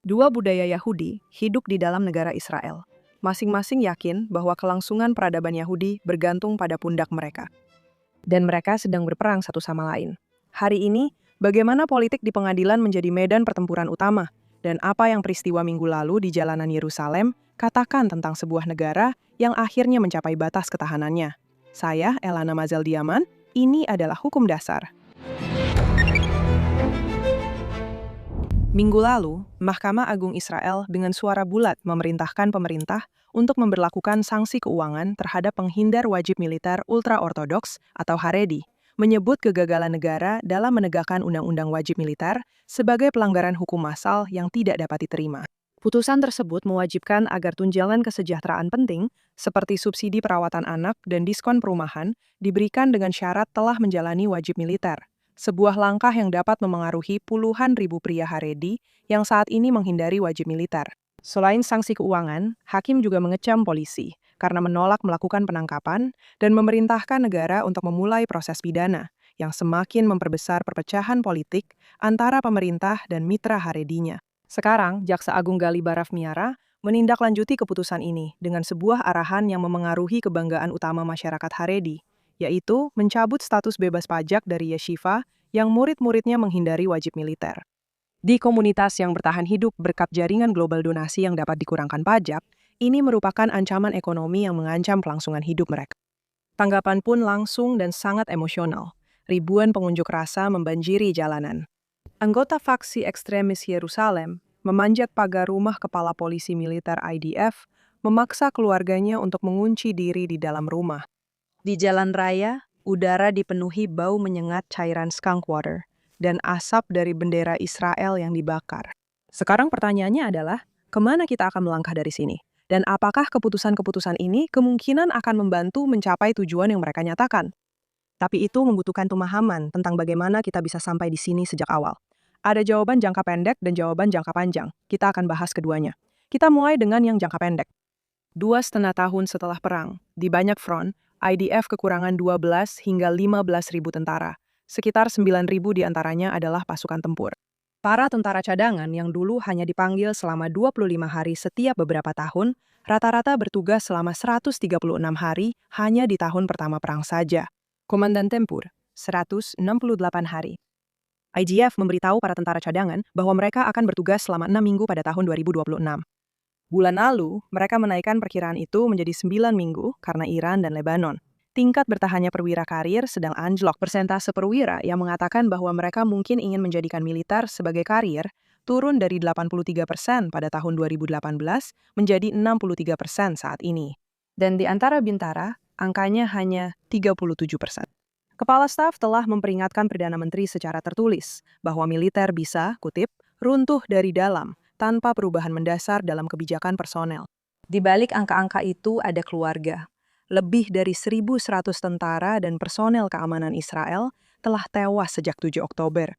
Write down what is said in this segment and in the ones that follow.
Dua budaya Yahudi hidup di dalam negara Israel. Masing-masing yakin bahwa kelangsungan peradaban Yahudi bergantung pada pundak mereka. Dan mereka sedang berperang satu sama lain. Hari ini, bagaimana politik di pengadilan menjadi medan pertempuran utama, dan apa yang peristiwa minggu lalu di jalanan Yerusalem katakan tentang sebuah negara yang akhirnya mencapai batas ketahanannya. Saya, Elana Mazeldiaman, ini adalah Hukum Dasar. Minggu lalu, Mahkamah Agung Israel dengan suara bulat memerintahkan pemerintah untuk memberlakukan sanksi keuangan terhadap penghindar wajib militer ultra-ortodoks atau Haredi, menyebut kegagalan negara dalam menegakkan undang-undang wajib militer sebagai pelanggaran hukum massal yang tidak dapat diterima. Putusan tersebut mewajibkan agar tunjangan kesejahteraan penting, seperti subsidi perawatan anak dan diskon perumahan, diberikan dengan syarat telah menjalani wajib militer. Sebuah langkah yang dapat memengaruhi puluhan ribu pria Haredi yang saat ini menghindari wajib militer. Selain sanksi keuangan, hakim juga mengecam polisi karena menolak melakukan penangkapan dan memerintahkan negara untuk memulai proses pidana yang semakin memperbesar perpecahan politik antara pemerintah dan mitra Haredinya. Sekarang, Jaksa Agung Gali Baraf Miara menindaklanjuti keputusan ini dengan sebuah arahan yang memengaruhi kebanggaan utama masyarakat Haredi, yaitu mencabut status bebas pajak dari yeshiva yang murid-muridnya menghindari wajib militer. Di komunitas yang bertahan hidup berkat jaringan global donasi yang dapat dikurangkan pajak, ini merupakan ancaman ekonomi yang mengancam kelangsungan hidup mereka. Tanggapan pun langsung dan sangat emosional. Ribuan pengunjuk rasa membanjiri jalanan. Anggota faksi ekstremis Yerusalem memanjat pagar rumah kepala polisi militer IDF, memaksa keluarganya untuk mengunci diri di dalam rumah. Di jalan raya, udara dipenuhi bau menyengat cairan skunk water dan asap dari bendera Israel yang dibakar. Sekarang pertanyaannya adalah, kemana kita akan melangkah dari sini? Dan apakah keputusan-keputusan ini kemungkinan akan membantu mencapai tujuan yang mereka nyatakan? Tapi itu membutuhkan pemahaman tentang bagaimana kita bisa sampai di sini sejak awal. Ada jawaban jangka pendek dan jawaban jangka panjang. Kita akan bahas keduanya. Kita mulai dengan yang jangka pendek. 2,5 tahun setelah perang, di banyak front, IDF kekurangan 12 hingga 15 ribu tentara. Sekitar 9 ribu diantaranya adalah pasukan tempur. Para tentara cadangan yang dulu hanya dipanggil selama 25 hari setiap beberapa tahun, rata-rata bertugas selama 136 hari hanya di tahun pertama perang saja. Komandan tempur, 168 hari. IDF memberitahu para tentara cadangan bahwa mereka akan bertugas selama 6 minggu pada tahun 2026. Bulan lalu, mereka menaikkan perkiraan itu menjadi 9 minggu karena Iran dan Lebanon. Tingkat bertahannya perwira karir sedang anjlok. Persentase perwira yang mengatakan bahwa mereka mungkin ingin menjadikan militer sebagai karir turun dari 83% pada tahun 2018 menjadi 63% saat ini. Dan di antara bintara, angkanya hanya 37%. Kepala Staf telah memperingatkan Perdana Menteri secara tertulis bahwa militer bisa, kutip, runtuh dari dalam tanpa perubahan mendasar dalam kebijakan personel. Di balik angka-angka itu ada keluarga. Lebih dari 1.100 tentara dan personel keamanan Israel telah tewas sejak 7 Oktober.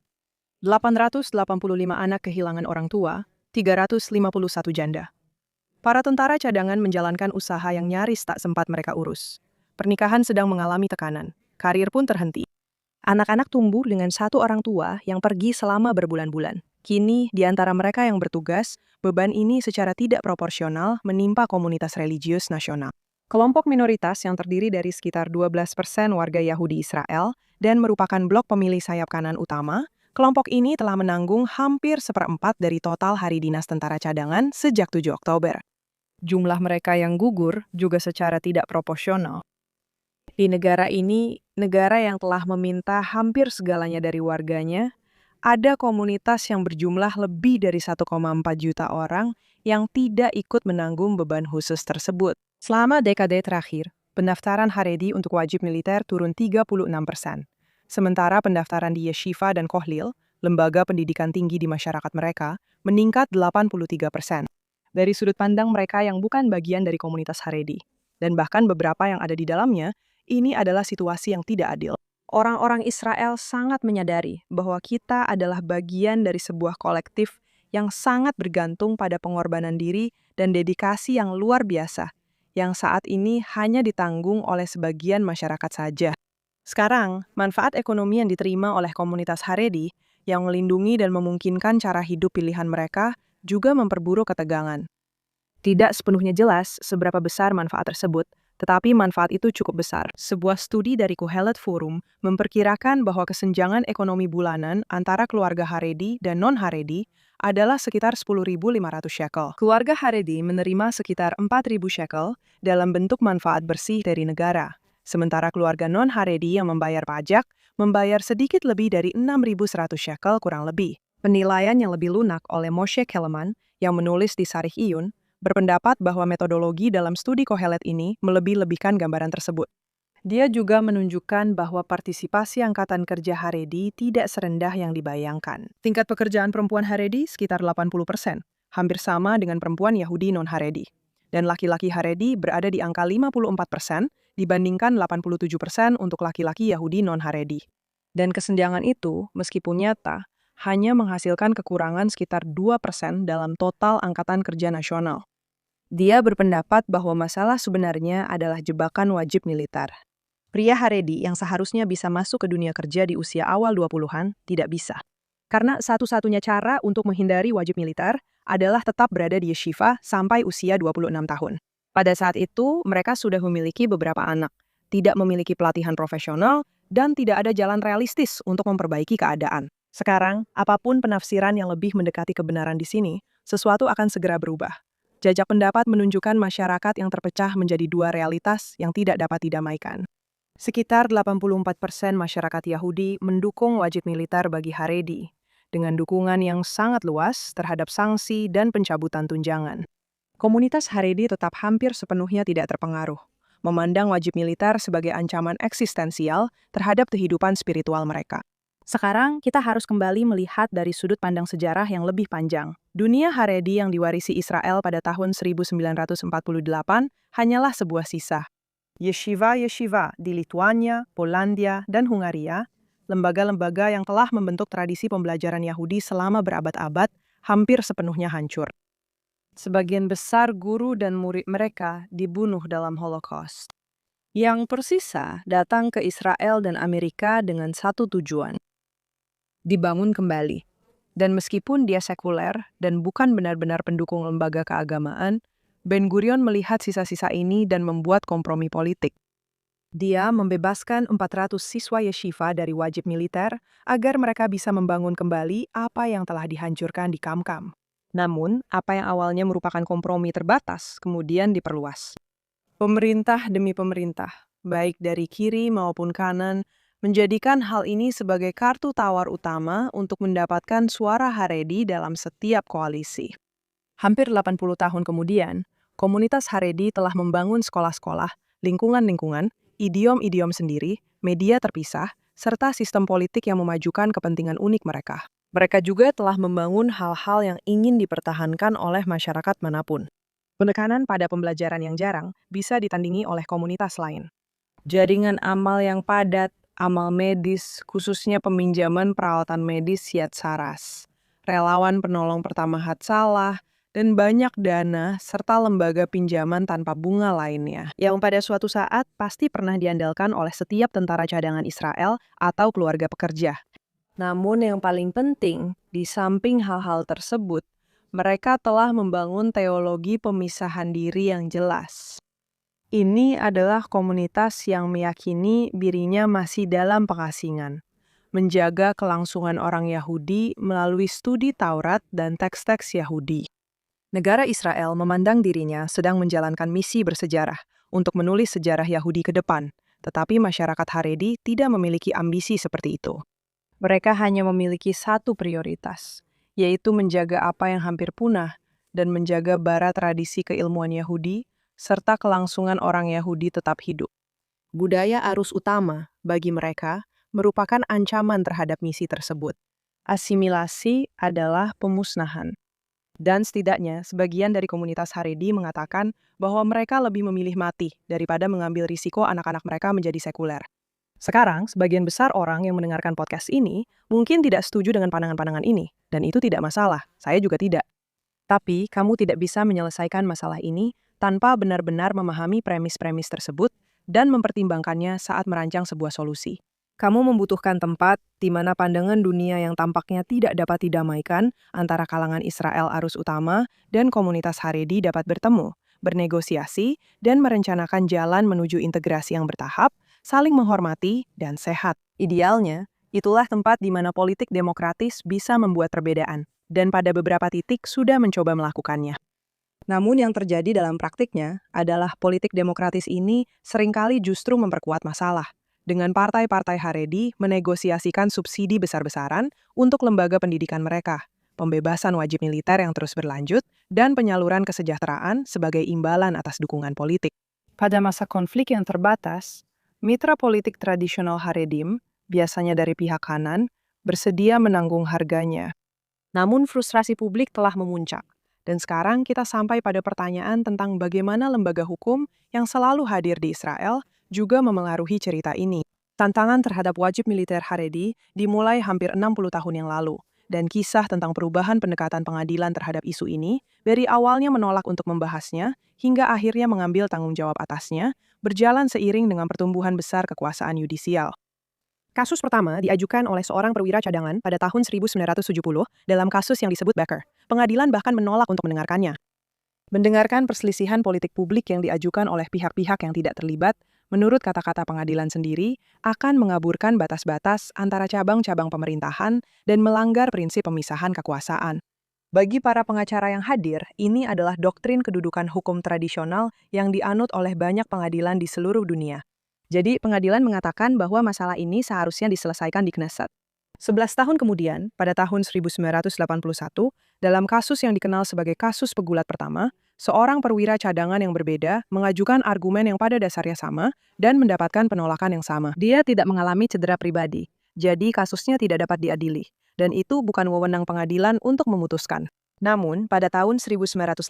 885 anak kehilangan orang tua, 351 janda. Para tentara cadangan menjalankan usaha yang nyaris tak sempat mereka urus. Pernikahan sedang mengalami tekanan, karir pun terhenti. Anak-anak tumbuh dengan satu orang tua yang pergi selama berbulan-bulan. Kini, di antara mereka yang bertugas, beban ini secara tidak proporsional menimpa komunitas religius nasional. Kelompok minoritas yang terdiri dari sekitar 12% warga Yahudi Israel dan merupakan blok pemilih sayap kanan utama, kelompok ini telah menanggung hampir 1/4 dari total hari dinas tentara cadangan sejak 7 Oktober. Jumlah mereka yang gugur juga secara tidak proporsional. Di negara ini, negara yang telah meminta hampir segalanya dari warganya, ada komunitas yang berjumlah lebih dari 1,4 juta orang yang tidak ikut menanggung beban khusus tersebut. Selama dekade terakhir, pendaftaran Haredi untuk wajib militer turun 36%. Sementara pendaftaran di yeshiva dan kohlil, lembaga pendidikan tinggi di masyarakat mereka, meningkat 83%. Dari sudut pandang mereka yang bukan bagian dari komunitas Haredi, dan bahkan beberapa yang ada di dalamnya, ini adalah situasi yang tidak adil. Orang-orang Israel sangat menyadari bahwa kita adalah bagian dari sebuah kolektif yang sangat bergantung pada pengorbanan diri dan dedikasi yang luar biasa, yang saat ini hanya ditanggung oleh sebagian masyarakat saja. Sekarang, manfaat ekonomi yang diterima oleh komunitas Haredi yang melindungi dan memungkinkan cara hidup pilihan mereka juga memperburuk ketegangan. Tidak sepenuhnya jelas seberapa besar manfaat tersebut, tetapi manfaat itu cukup besar. Sebuah studi dari Kohelet Forum memperkirakan bahwa kesenjangan ekonomi bulanan antara keluarga Haredi dan non-Haredi adalah sekitar 10.500 shekel. Keluarga Haredi menerima sekitar 4.000 shekel dalam bentuk manfaat bersih dari negara. Sementara keluarga non-Haredi yang membayar pajak membayar sedikit lebih dari 6.100 shekel kurang lebih. Penilaian yang lebih lunak oleh Moshe Keleman yang menulis di Sarih Iyun berpendapat bahwa metodologi dalam studi Kohelet ini melebih-lebihkan gambaran tersebut. Dia juga menunjukkan bahwa partisipasi angkatan kerja Haredi tidak serendah yang dibayangkan. Tingkat pekerjaan perempuan Haredi sekitar 80%, hampir sama dengan perempuan Yahudi non-Haredi. Dan laki-laki Haredi berada di angka 54% dibandingkan 87% untuk laki-laki Yahudi non-Haredi. Dan kesenjangan itu, meskipun nyata, hanya menghasilkan kekurangan sekitar 2% dalam total angkatan kerja nasional. Dia berpendapat bahwa masalah sebenarnya adalah jebakan wajib militer. Pria Haredi yang seharusnya bisa masuk ke dunia kerja di usia awal 20-an tidak bisa. Karena satu-satunya cara untuk menghindari wajib militer adalah tetap berada di yeshiva sampai usia 26 tahun. Pada saat itu, mereka sudah memiliki beberapa anak, tidak memiliki pelatihan profesional, dan tidak ada jalan realistis untuk memperbaiki keadaan. Sekarang, apapun penafsiran yang lebih mendekati kebenaran di sini, sesuatu akan segera berubah. Jajak pendapat menunjukkan masyarakat yang terpecah menjadi dua realitas yang tidak dapat didamaikan. Sekitar 84% masyarakat Yahudi mendukung wajib militer bagi Haredi, dengan dukungan yang sangat luas terhadap sanksi dan pencabutan tunjangan. Komunitas Haredi tetap hampir sepenuhnya tidak terpengaruh, memandang wajib militer sebagai ancaman eksistensial terhadap kehidupan spiritual mereka. Sekarang, kita harus kembali melihat dari sudut pandang sejarah yang lebih panjang. Dunia Haredi yang diwarisi Israel pada tahun 1948 hanyalah sebuah sisa. Yeshiva-yeshiva di Lituania, Polandia, dan Hungaria, lembaga-lembaga yang telah membentuk tradisi pembelajaran Yahudi selama berabad-abad, hampir sepenuhnya hancur. Sebagian besar guru dan murid mereka dibunuh dalam Holocaust. Yang tersisa datang ke Israel dan Amerika dengan satu tujuan: dibangun kembali. Dan meskipun dia sekuler dan bukan benar-benar pendukung lembaga keagamaan, Ben-Gurion melihat sisa-sisa ini dan membuat kompromi politik. Dia membebaskan 400 siswa yeshiva dari wajib militer agar mereka bisa membangun kembali apa yang telah dihancurkan di Kamkam. Namun, apa yang awalnya merupakan kompromi terbatas kemudian diperluas. Pemerintah demi pemerintah, baik dari kiri maupun kanan, menjadikan hal ini sebagai kartu tawar utama untuk mendapatkan suara Haredi dalam setiap koalisi. Hampir 80 tahun kemudian, komunitas Haredi telah membangun sekolah-sekolah, lingkungan-lingkungan, idiom-idiom sendiri, media terpisah, serta sistem politik yang memajukan kepentingan unik mereka. Mereka juga telah membangun hal-hal yang ingin dipertahankan oleh masyarakat manapun. Penekanan pada pembelajaran yang jarang bisa ditandingi oleh komunitas lain. Jaringan amal yang padat, amal medis, khususnya peminjaman peralatan medis Yad Saras, relawan penolong pertama Hatzalah, dan banyak dana serta lembaga pinjaman tanpa bunga lainnya, yang pada suatu saat pasti pernah diandalkan oleh setiap tentara cadangan Israel atau keluarga pekerja. Namun yang paling penting, di samping hal-hal tersebut, mereka telah membangun teologi pemisahan diri yang jelas. Ini adalah komunitas yang meyakini dirinya masih dalam pengasingan, menjaga kelangsungan orang Yahudi melalui studi Taurat dan teks-teks Yahudi. Negara Israel memandang dirinya sedang menjalankan misi bersejarah untuk menulis sejarah Yahudi ke depan, tetapi masyarakat Haredi tidak memiliki ambisi seperti itu. Mereka hanya memiliki satu prioritas, yaitu menjaga apa yang hampir punah dan menjaga bara tradisi keilmuan Yahudi, serta kelangsungan orang Yahudi tetap hidup. Budaya arus utama bagi mereka merupakan ancaman terhadap misi tersebut. Asimilasi adalah pemusnahan. Dan setidaknya sebagian dari komunitas Haredi mengatakan bahwa mereka lebih memilih mati daripada mengambil risiko anak-anak mereka menjadi sekuler. Sekarang, sebagian besar orang yang mendengarkan podcast ini mungkin tidak setuju dengan pandangan-pandangan ini, dan itu tidak masalah, saya juga tidak. Tapi, kamu tidak bisa menyelesaikan masalah ini tanpa benar-benar memahami premis-premis tersebut dan mempertimbangkannya saat merancang sebuah solusi. Kamu membutuhkan tempat di mana pandangan dunia yang tampaknya tidak dapat didamaikan antara kalangan Israel arus utama dan komunitas Haredi dapat bertemu, bernegosiasi, dan merencanakan jalan menuju integrasi yang bertahap, saling menghormati, dan sehat. Idealnya, itulah tempat di mana politik demokratis bisa membuat perbedaan, dan pada beberapa titik sudah mencoba melakukannya. Namun yang terjadi dalam praktiknya adalah politik demokratis ini seringkali justru memperkuat masalah, dengan partai-partai Haredi menegosiasikan subsidi besar-besaran untuk lembaga pendidikan mereka, pembebasan wajib militer yang terus berlanjut, dan penyaluran kesejahteraan sebagai imbalan atas dukungan politik. Pada masa konflik yang terbatas, mitra politik tradisional Haredim, biasanya dari pihak kanan, bersedia menanggung harganya. Namun frustrasi publik telah memuncak, dan sekarang kita sampai pada pertanyaan tentang bagaimana lembaga hukum yang selalu hadir di Israel juga memengaruhi cerita ini. Tantangan terhadap wajib militer Haredi dimulai hampir 60 tahun yang lalu, dan kisah tentang perubahan pendekatan pengadilan terhadap isu ini dari awalnya menolak untuk membahasnya hingga akhirnya mengambil tanggung jawab atasnya, berjalan seiring dengan pertumbuhan besar kekuasaan yudisial. Kasus pertama diajukan oleh seorang perwira cadangan pada tahun 1970 dalam kasus yang disebut Becker. Pengadilan bahkan menolak untuk mendengarkannya. Mendengarkan perselisihan politik publik yang diajukan oleh pihak-pihak yang tidak terlibat, menurut kata-kata pengadilan sendiri, akan mengaburkan batas-batas antara cabang-cabang pemerintahan dan melanggar prinsip pemisahan kekuasaan. Bagi para pengacara yang hadir, ini adalah doktrin kedudukan hukum tradisional yang dianut oleh banyak pengadilan di seluruh dunia. Jadi, pengadilan mengatakan bahwa masalah ini seharusnya diselesaikan di Knesset. 11 tahun kemudian, pada tahun 1981, dalam kasus yang dikenal sebagai kasus pegulat pertama, seorang perwira cadangan yang berbeda mengajukan argumen yang pada dasarnya sama dan mendapatkan penolakan yang sama. Dia tidak mengalami cedera pribadi, jadi kasusnya tidak dapat diadili, dan itu bukan wewenang pengadilan untuk memutuskan. Namun, pada tahun 1986,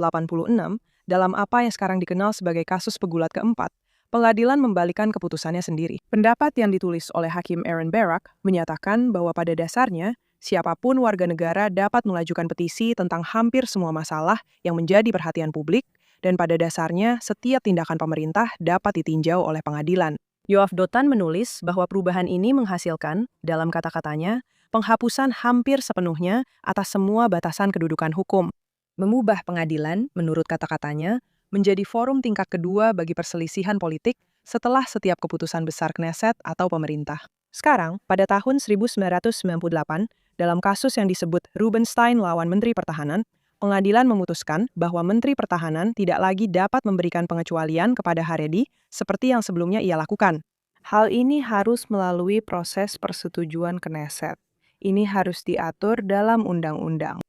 dalam apa yang sekarang dikenal sebagai kasus pegulat keempat, pengadilan membalikan keputusannya sendiri. Pendapat yang ditulis oleh Hakim Aaron Barak menyatakan bahwa pada dasarnya, siapapun warga negara dapat mengajukan petisi tentang hampir semua masalah yang menjadi perhatian publik, dan pada dasarnya setiap tindakan pemerintah dapat ditinjau oleh pengadilan. Yoav Dotan menulis bahwa perubahan ini menghasilkan, dalam kata-katanya, penghapusan hampir sepenuhnya atas semua batasan kedudukan hukum. Mengubah pengadilan, menurut kata-katanya, menjadi forum tingkat kedua bagi perselisihan politik setelah setiap keputusan besar Knesset atau pemerintah. Sekarang, pada tahun 1998, dalam kasus yang disebut Rubenstein lawan Menteri Pertahanan, pengadilan memutuskan bahwa Menteri Pertahanan tidak lagi dapat memberikan pengecualian kepada Haredi seperti yang sebelumnya ia lakukan. Hal ini harus melalui proses persetujuan Knesset. Ini harus diatur dalam undang-undang.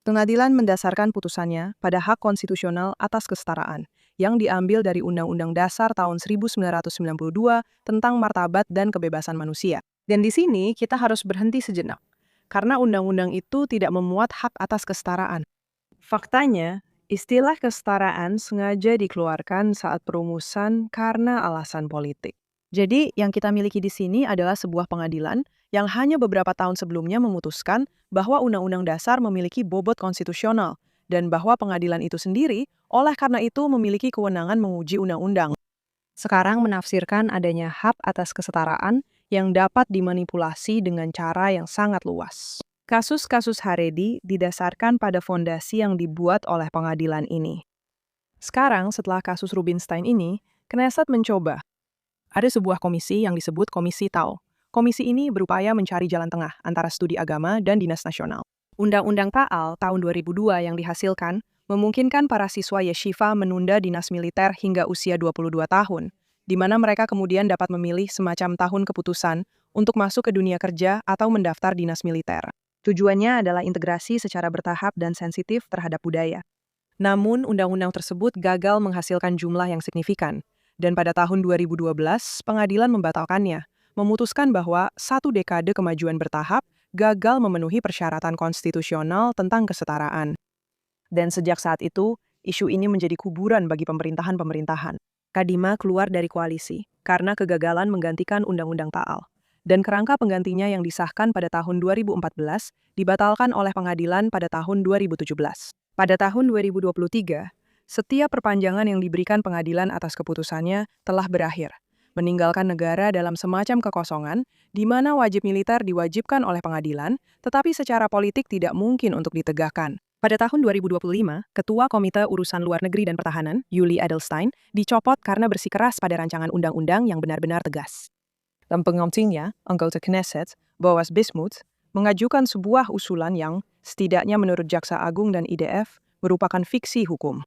Pengadilan mendasarkan putusannya pada hak konstitusional atas kesetaraan yang diambil dari Undang-Undang Dasar tahun 1992 tentang martabat dan kebebasan manusia. Dan di sini kita harus berhenti sejenak, karena undang-undang itu tidak memuat hak atas kesetaraan. Faktanya, istilah kesetaraan sengaja dikeluarkan saat perumusan karena alasan politik. Jadi, yang kita miliki di sini adalah sebuah pengadilan yang hanya beberapa tahun sebelumnya memutuskan bahwa Undang-Undang Dasar memiliki bobot konstitusional dan bahwa pengadilan itu sendiri, oleh karena itu memiliki kewenangan menguji undang-undang. Sekarang menafsirkan adanya hak atas kesetaraan yang dapat dimanipulasi dengan cara yang sangat luas. Kasus-kasus Haredi didasarkan pada fondasi yang dibuat oleh pengadilan ini. Sekarang, setelah kasus Rubenstein ini, Knesset mencoba. Ada sebuah komisi yang disebut Komisi Tau. Komisi ini berupaya mencari jalan tengah antara studi agama dan dinas nasional. Undang-Undang Ta'al tahun 2002 yang dihasilkan memungkinkan para siswa yeshiva menunda dinas militer hingga usia 22 tahun, di mana mereka kemudian dapat memilih semacam tahun keputusan untuk masuk ke dunia kerja atau mendaftar dinas militer. Tujuannya adalah integrasi secara bertahap dan sensitif terhadap budaya. Namun, undang-undang tersebut gagal menghasilkan jumlah yang signifikan, dan pada tahun 2012, pengadilan membatalkannya, memutuskan bahwa 1 dekade kemajuan bertahap gagal memenuhi persyaratan konstitusional tentang kesetaraan. Dan sejak saat itu, isu ini menjadi kuburan bagi pemerintahan-pemerintahan. Kadima keluar dari koalisi karena kegagalan menggantikan Undang-Undang Ta'al. Dan kerangka penggantinya yang disahkan pada tahun 2014 dibatalkan oleh pengadilan pada tahun 2017. Pada tahun 2023, setiap perpanjangan yang diberikan pengadilan atas keputusannya telah berakhir. meninggalkan negara dalam semacam kekosongan di mana wajib militer diwajibkan oleh pengadilan, tetapi secara politik tidak mungkin untuk ditegakkan. Pada tahun 2025, Ketua Komite Urusan Luar Negeri dan Pertahanan, Yuli Edelstein, dicopot karena bersikeras pada rancangan undang-undang yang benar-benar tegas. Dan penggantinya, anggota Knesset, Boaz Bismuth, mengajukan sebuah usulan yang, setidaknya menurut Jaksa Agung dan IDF, merupakan fiksi hukum.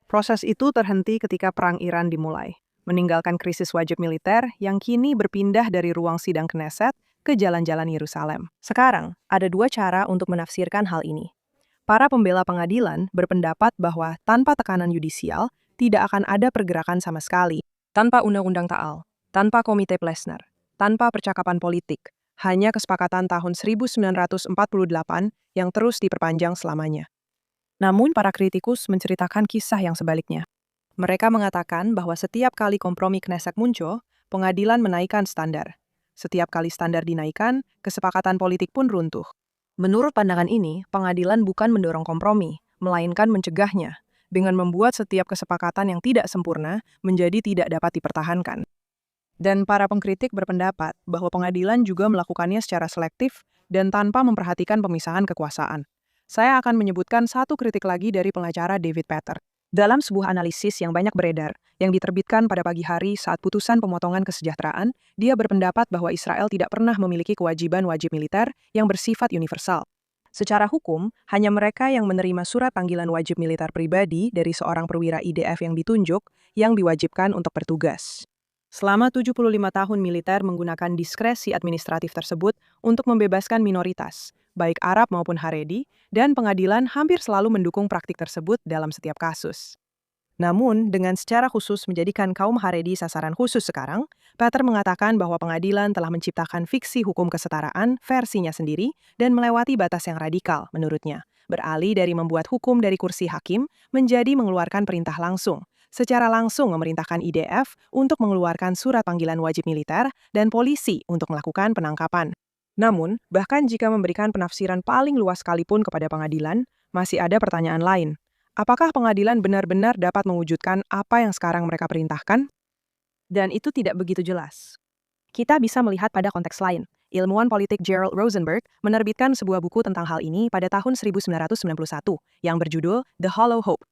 Proses itu terhenti ketika Perang Iran dimulai, meninggalkan krisis wajib militer yang kini berpindah dari ruang sidang Knesset ke jalan-jalan Yerusalem. Sekarang, ada dua cara untuk menafsirkan hal ini. Para pembela pengadilan berpendapat bahwa tanpa tekanan yudisial, tidak akan ada pergerakan sama sekali. Tanpa undang-undang Ta'al, tanpa Komite Plessner, tanpa percakapan politik, hanya kesepakatan tahun 1948 yang terus diperpanjang selamanya. Namun para kritikus menceritakan kisah yang sebaliknya. Mereka mengatakan bahwa setiap kali kompromi Knesset muncul, pengadilan menaikkan standar. Setiap kali standar dinaikkan, kesepakatan politik pun runtuh. Menurut pandangan ini, pengadilan bukan mendorong kompromi, melainkan mencegahnya, dengan membuat setiap kesepakatan yang tidak sempurna menjadi tidak dapat dipertahankan. Dan para pengkritik berpendapat bahwa pengadilan juga melakukannya secara selektif dan tanpa memperhatikan pemisahan kekuasaan. Saya akan menyebutkan satu kritik lagi dari pengacara David Pater. Dalam sebuah analisis yang banyak beredar, yang diterbitkan pada pagi hari saat putusan pemotongan kesejahteraan, dia berpendapat bahwa Israel tidak pernah memiliki kewajiban wajib militer yang bersifat universal. Secara hukum, hanya mereka yang menerima surat panggilan wajib militer pribadi dari seorang perwira IDF yang ditunjuk yang diwajibkan untuk bertugas. Selama 75 tahun militer menggunakan diskresi administratif tersebut untuk membebaskan minoritas, baik Arab maupun Haredi, dan pengadilan hampir selalu mendukung praktik tersebut dalam setiap kasus. Namun, dengan secara khusus menjadikan kaum Haredi sasaran khusus sekarang, Pater mengatakan bahwa pengadilan telah menciptakan fiksi hukum kesetaraan versinya sendiri dan melewati batas yang radikal, menurutnya, beralih dari membuat hukum dari kursi hakim menjadi mengeluarkan perintah langsung, secara langsung memerintahkan IDF untuk mengeluarkan surat panggilan wajib militer dan polisi untuk melakukan penangkapan. Namun, bahkan jika memberikan penafsiran paling luas sekalipun kepada pengadilan, masih ada pertanyaan lain. Apakah pengadilan benar-benar dapat mewujudkan apa yang sekarang mereka perintahkan? Dan itu tidak begitu jelas. Kita bisa melihat pada konteks lain. Ilmuwan politik Gerald Rosenberg menerbitkan sebuah buku tentang hal ini pada tahun 1991 yang berjudul The Hollow Hope.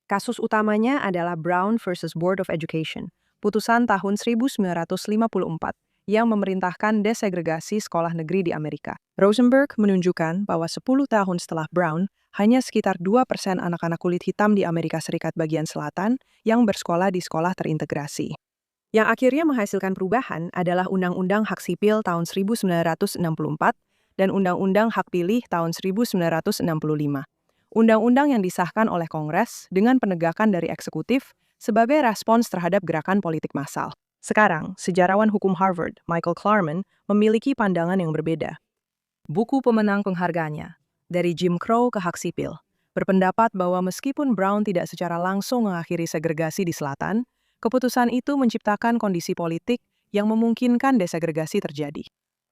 Kasus utamanya adalah Brown versus Board of Education, putusan tahun 1954 yang memerintahkan desegregasi sekolah negeri di Amerika. Rosenberg menunjukkan bahwa 10 tahun setelah Brown, hanya sekitar 2% anak-anak kulit hitam di Amerika Serikat bagian selatan yang bersekolah di sekolah terintegrasi. Yang akhirnya menghasilkan perubahan adalah Undang-Undang Hak Sipil tahun 1964 dan Undang-Undang Hak Pilih tahun 1965. Undang-undang yang disahkan oleh Kongres dengan penegakan dari eksekutif sebagai respons terhadap gerakan politik massal. Sekarang, sejarawan hukum Harvard, Michael Klarman, memiliki pandangan yang berbeda. Buku pemenang penghargaannya, Dari Jim Crow ke Hak Sipil, berpendapat bahwa meskipun Brown tidak secara langsung mengakhiri segregasi di selatan, keputusan itu menciptakan kondisi politik yang memungkinkan desegregasi terjadi.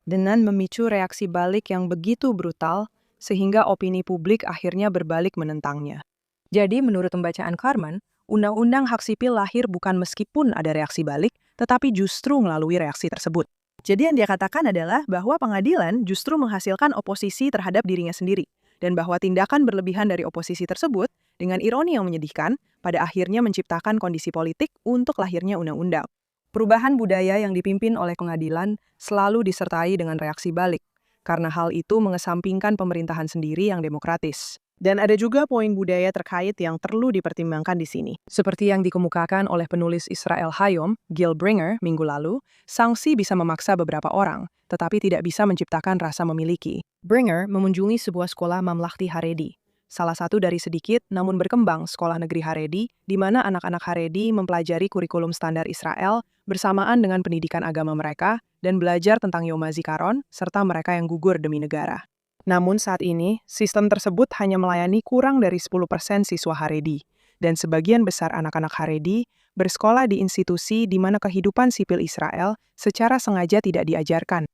Dengan memicu reaksi balik yang begitu brutal, sehingga opini publik akhirnya berbalik menentangnya. Jadi, menurut pembacaan Klarman, Undang-Undang Hak Sipil lahir bukan meskipun ada reaksi balik, tetapi justru melalui reaksi tersebut. Jadi yang dia katakan adalah bahwa pengadilan justru menghasilkan oposisi terhadap dirinya sendiri, dan bahwa tindakan berlebihan dari oposisi tersebut, dengan ironi yang menyedihkan, pada akhirnya menciptakan kondisi politik untuk lahirnya undang-undang. Perubahan budaya yang dipimpin oleh pengadilan selalu disertai dengan reaksi balik, karena hal itu mengesampingkan pemerintahan sendiri yang demokratis. Dan ada juga poin budaya terkait yang perlu dipertimbangkan di sini. Seperti yang dikemukakan oleh penulis Israel Hayom, Gil Bringer, minggu lalu, sanksi bisa memaksa beberapa orang, tetapi tidak bisa menciptakan rasa memiliki. Bringer mengunjungi sebuah sekolah mamlahti Haredi, salah satu dari sedikit namun berkembang sekolah negeri Haredi, di mana anak-anak Haredi mempelajari kurikulum standar Israel bersamaan dengan pendidikan agama mereka dan belajar tentang Yom HaZikaron serta mereka yang gugur demi negara. Namun saat ini, sistem tersebut hanya melayani kurang dari 10% siswa Haredi, dan sebagian besar anak-anak Haredi bersekolah di institusi di mana kehidupan sipil Israel secara sengaja tidak diajarkan.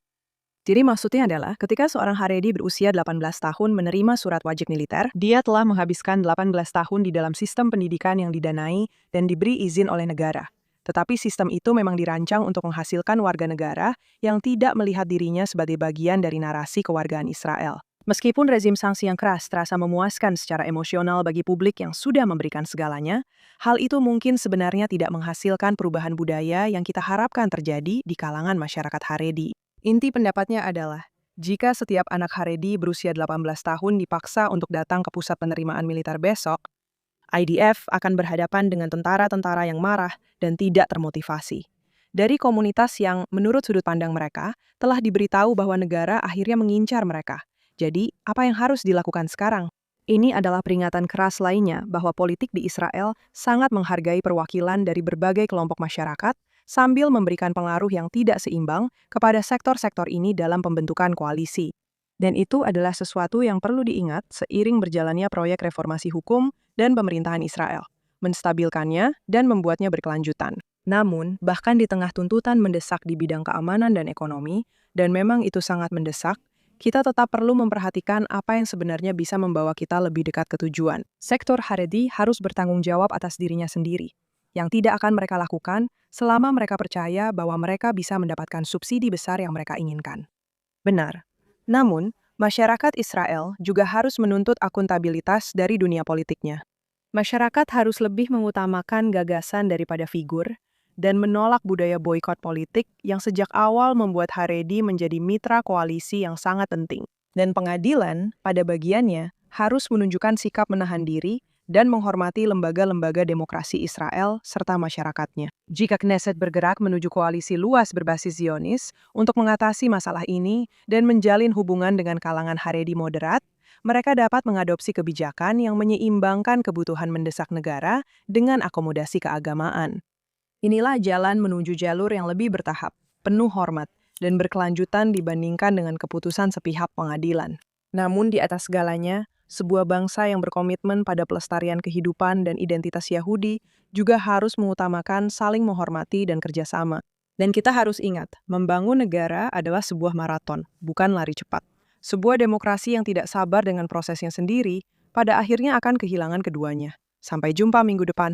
Jadi maksudnya adalah ketika seorang Haredi berusia 18 tahun menerima surat wajib militer, dia telah menghabiskan 18 tahun di dalam sistem pendidikan yang didanai dan diberi izin oleh negara. Tetapi sistem itu memang dirancang untuk menghasilkan warga negara yang tidak melihat dirinya sebagai bagian dari narasi kewargaan Israel. Meskipun rezim sanksi yang keras terasa memuaskan secara emosional bagi publik yang sudah memberikan segalanya, hal itu mungkin sebenarnya tidak menghasilkan perubahan budaya yang kita harapkan terjadi di kalangan masyarakat Haredi. Inti pendapatnya adalah, jika setiap anak Haredi berusia 18 tahun dipaksa untuk datang ke pusat penerimaan militer besok, IDF akan berhadapan dengan tentara-tentara yang marah dan tidak termotivasi. Dari komunitas yang, menurut sudut pandang mereka, telah diberitahu bahwa negara akhirnya mengincar mereka. Jadi, apa yang harus dilakukan sekarang? Ini adalah peringatan keras lainnya bahwa politik di Israel sangat menghargai perwakilan dari berbagai kelompok masyarakat, sambil memberikan pengaruh yang tidak seimbang kepada sektor-sektor ini dalam pembentukan koalisi. Dan itu adalah sesuatu yang perlu diingat seiring berjalannya proyek reformasi hukum dan pemerintahan Israel, menstabilkannya dan membuatnya berkelanjutan. Namun, bahkan di tengah tuntutan mendesak di bidang keamanan dan ekonomi, dan memang itu sangat mendesak, kita tetap perlu memperhatikan apa yang sebenarnya bisa membawa kita lebih dekat ke tujuan. Sektor Haredi harus bertanggung jawab atas dirinya sendiri, yang tidak akan mereka lakukan selama mereka percaya bahwa mereka bisa mendapatkan subsidi besar yang mereka inginkan. Benar. Namun, masyarakat Israel juga harus menuntut akuntabilitas dari dunia politiknya. Masyarakat harus lebih mengutamakan gagasan daripada figur, dan menolak budaya boikot politik yang sejak awal membuat Haredi menjadi mitra koalisi yang sangat penting. Dan pengadilan, pada bagiannya, harus menunjukkan sikap menahan diri dan menghormati lembaga-lembaga demokrasi Israel serta masyarakatnya. Jika Knesset bergerak menuju koalisi luas berbasis Zionis untuk mengatasi masalah ini dan menjalin hubungan dengan kalangan Haredi moderat, mereka dapat mengadopsi kebijakan yang menyeimbangkan kebutuhan mendesak negara dengan akomodasi keagamaan. Inilah jalan menuju jalur yang lebih bertahap, penuh hormat, dan berkelanjutan dibandingkan dengan keputusan sepihak pengadilan. Namun di atas segalanya, sebuah bangsa yang berkomitmen pada pelestarian kehidupan dan identitas Yahudi juga harus mengutamakan saling menghormati dan kerjasama. Dan kita harus ingat, membangun negara adalah sebuah maraton, bukan lari cepat. Sebuah demokrasi yang tidak sabar dengan prosesnya sendiri, pada akhirnya akan kehilangan keduanya. Sampai jumpa minggu depan.